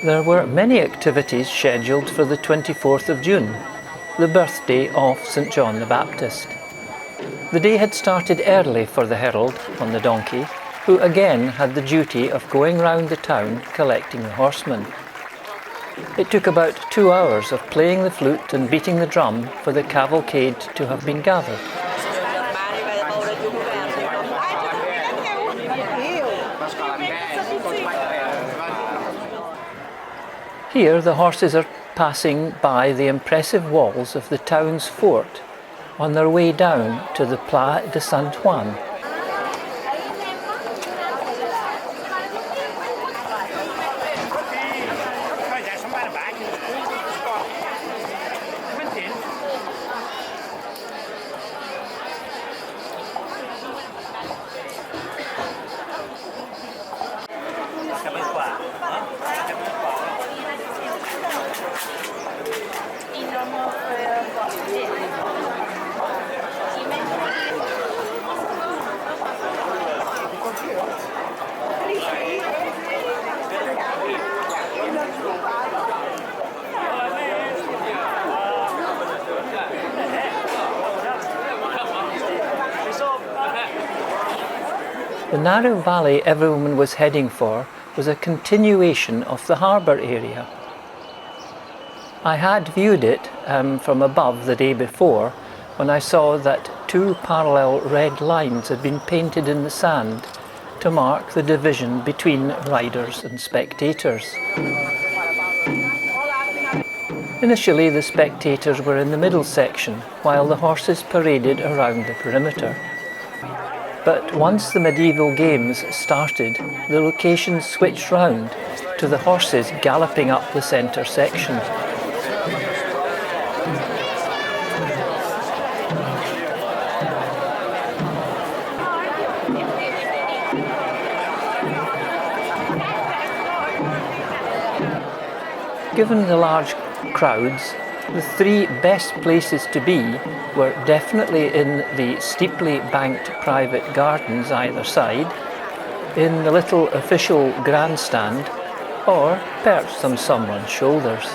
There were many activities scheduled for the 24th of June, the birthday of St. John the Baptist. The day had started early for the herald on the donkey, who again had the duty of going round the town collecting the horsemen. It took about 2 hours of playing the flute and beating the drum for the cavalcade to have been gathered. Here the horses are passing by the impressive walls of the town's fort on their way down to the Pla de Sant Joan. The narrow valley everyone was heading for was a continuation of the harbour area. I had viewed it from above the day before when I saw that 2 parallel red lines had been painted in the sand to mark the division between riders and spectators. Initially, the spectators were in the middle section while the horses paraded around the perimeter. But once the medieval games started, the location switched round to the horses galloping up the centre section. Given the large crowds, the 3 best places to be were definitely in the steeply banked private gardens either side, in the little official grandstand, or perched on someone's shoulders.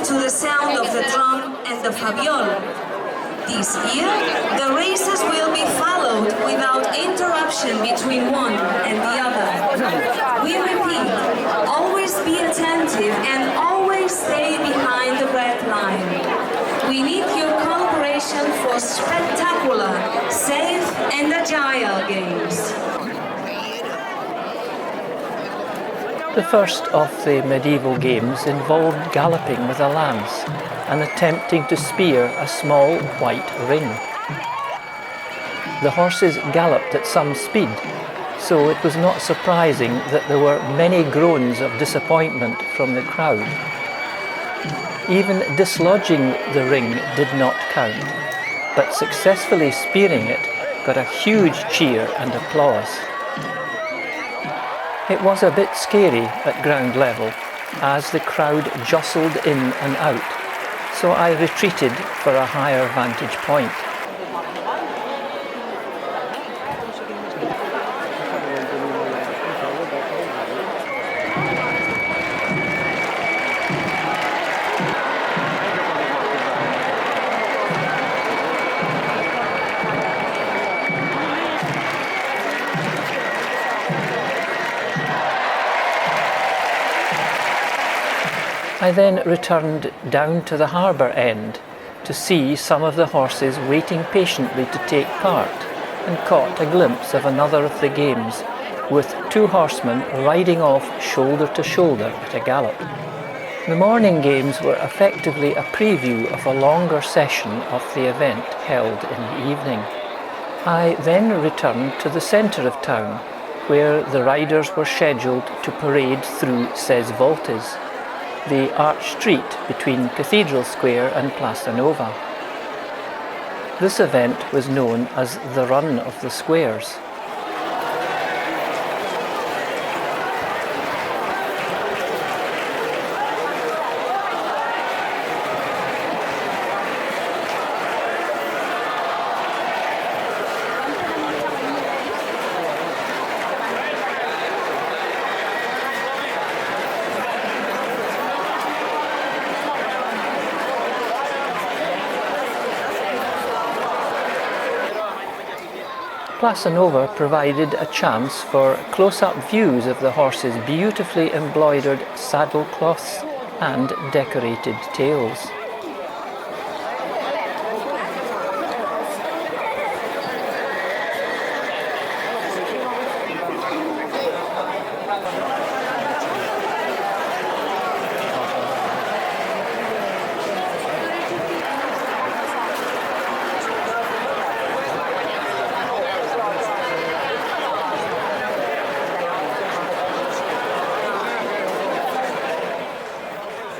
To the sound of the drum and the fabiol. This year, the races will be followed without interruption between one and the other. We repeat, always be attentive and always stay behind the red line. We need your cooperation for spectacular, safe and agile games. The first of the medieval games involved galloping with a lance and attempting to spear a small white ring. The horses galloped at some speed, so it was not surprising that there were many groans of disappointment from the crowd. Even dislodging the ring did not count, but successfully spearing it got a huge cheer and applause. It was a bit scary at ground level as the crowd jostled in and out, so I retreated for a higher vantage point. I then returned down to the harbour end to see some of the horses waiting patiently to take part, and caught a glimpse of another of the games, with two horsemen riding off shoulder to shoulder at a gallop. The morning games were effectively a preview of a longer session of the event held in the evening. I then returned to the centre of town, where the riders were scheduled to parade through Ses Voltes, the arch street between Cathedral Square and Plaça Nova. This event was known as the Run of the Squares. Plaça Nova provided a chance for close-up views of the horses' beautifully embroidered saddlecloths and decorated tails.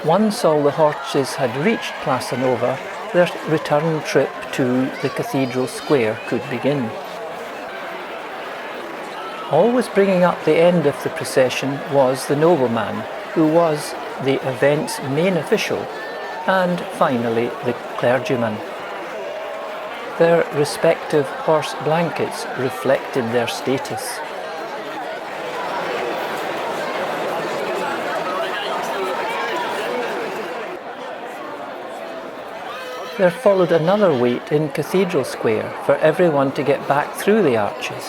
Once all the horses had reached Plaça Nova, their return trip to the Cathedral Square could begin. Always bringing up the end of the procession was the nobleman, who was the event's main official, and finally the clergyman. Their respective horse blankets reflected their status. There followed another wait in Cathedral Square for everyone to get back through the arches.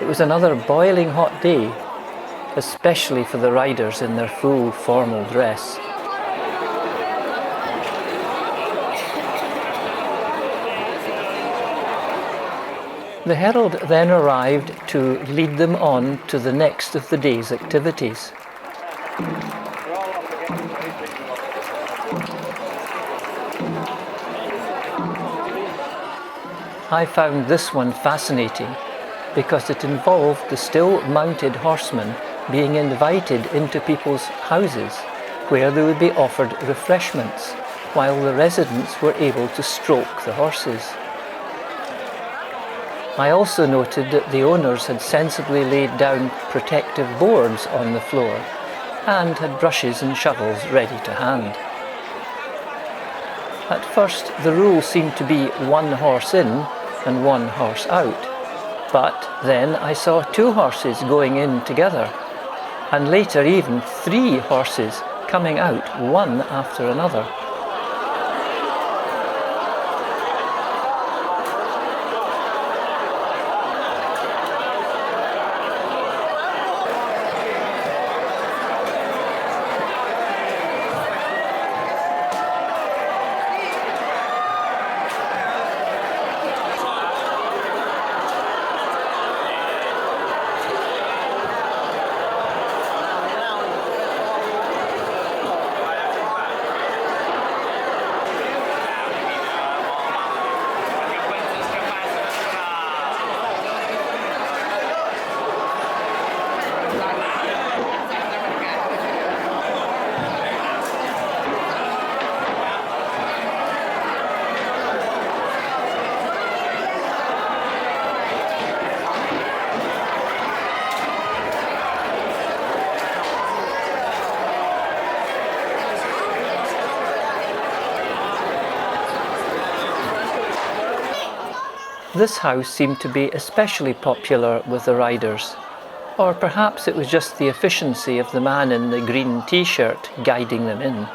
It was another boiling hot day, especially for the riders in their full formal dress. The herald then arrived to lead them on to the next of the day's activities. I found this one fascinating because it involved the still mounted horsemen being invited into people's houses, where they would be offered refreshments, while the residents were able to stroke the horses. I also noted that the owners had sensibly laid down protective boards on the floor and had brushes and shovels ready to hand. At first, the rule seemed to be one horse in and one horse out, but then I saw two horses going in together, and later even 3 horses coming out one after another. This house seemed to be especially popular with the riders, or perhaps it was just the efficiency of the man in the green t-shirt guiding them in.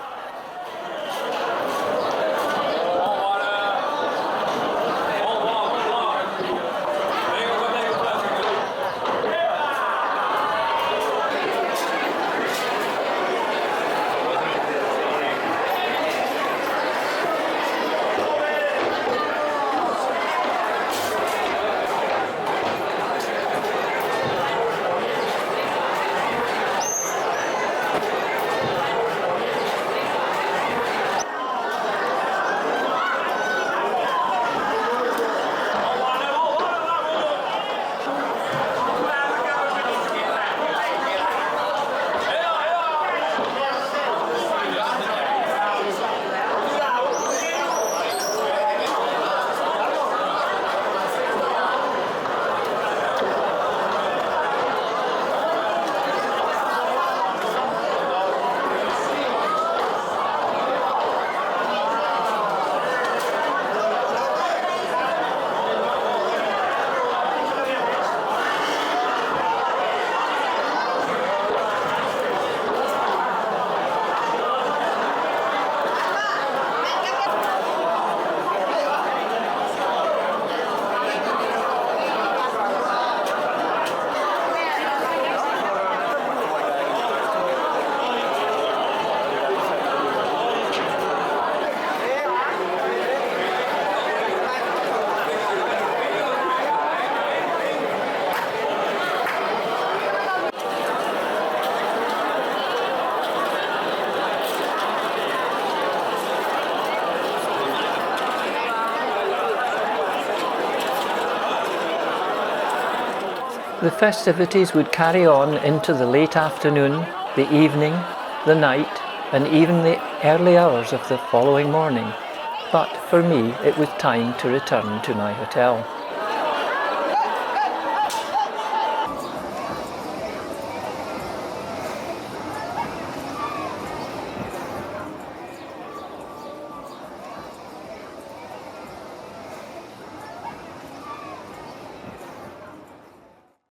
The festivities would carry on into the late afternoon, the evening, the night, and even the early hours of the following morning. But for me, it was time to return to my hotel.